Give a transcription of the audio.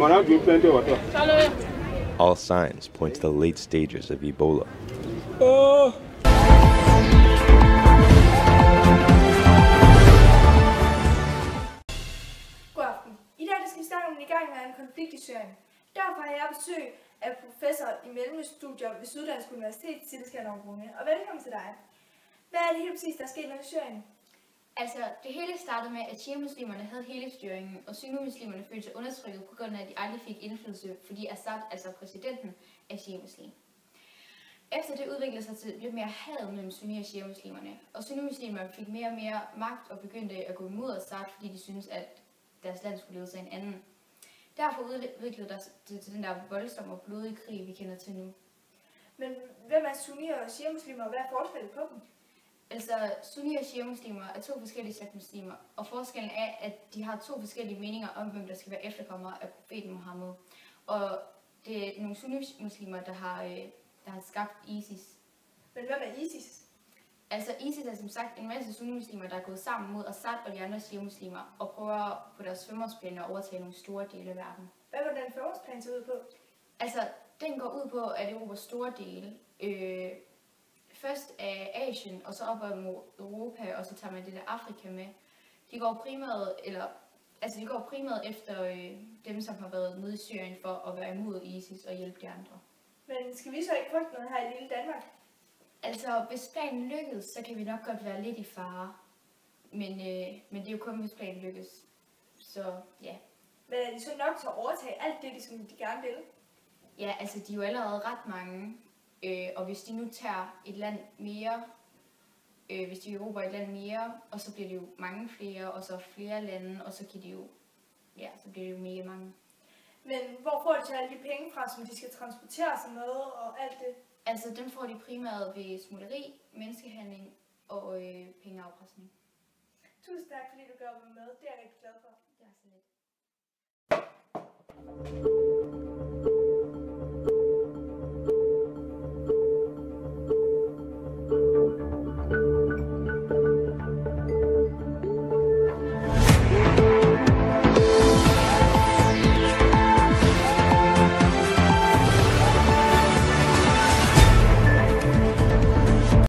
now drink plenty of water. All signs point to the late stages of Ebola. God aften. I dag skal vi snakke om en igangværende konflikt i Syrien. Derfor har jeg besøg af professor i mellemøststudier ved Syddansk Universitet, Silskan Runge. Og velkommen til dig. Hvad er det helt præcis, der er sket i Syrien? Altså, det hele startede med, at shia-muslimerne havde hele styringen, og sunni-muslimerne følte sig undertrykket på grund af, at de aldrig fik indflydelse, fordi Assad, altså præsidenten, er shia-muslim. Efter det udviklede sig til lidt mere had mellem sunni- og shia-muslimerne, og sunni-muslimerne fik mere og mere magt og begyndte at gå imod Assad, fordi de syntes, at deres land skulle lede sig en anden. Derfor udviklede der til den der voldsomme og blodige krig, vi kender til nu. Men hvem er sunni- og shia-muslimer, og hvad er forskellen på dem? Altså, sunni- og shia-muslimer er to forskellige slags muslimer, og forskellen er, at de har to forskellige meninger om, hvem der skal være efterkommere af profeten Muhammed. Og det er nogle sunni-muslimer, der har skabt ISIS. Men hvem er ISIS? Altså, ISIS er som sagt en masse sunni-muslimer, der er gået sammen mod Assad og de andre shia-muslimer, og prøver på deres femårsplaner at overtage nogle store dele af verden. Hvad var den femårsplan så ud på? Altså, den går ud på at erobre store dele. Først af Asien, og så op mod Europa, og så tager man det der Afrika med. De går primært efter dem, som har været nede i Syrien for at være imod ISIS og hjælpe de andre. Men skal vi så ikke frygte noget her i lille Danmark? Altså, hvis planen lykkes, så kan vi nok godt være lidt i fare. Men det er jo kun, hvis planen lykkes. Så ja. Men er de så nok til at overtage alt det, som de gerne vil? Ja, altså de er jo allerede ret mange. Og hvis de nu tager et land mere, hvis de erobrer et land mere, og så bliver det jo mange flere, og så flere lande, og så kan de jo, ja, så bliver det jo mega mange. Men hvor får de så alle de penge fra, som de skal transportere sig med, og alt det? Altså dem får de primært ved smugleri, menneskehandling og pengeafpresning. Tusind tak, fordi du gør mig med. Det er jeg rigtig glad for. Det er så lidt.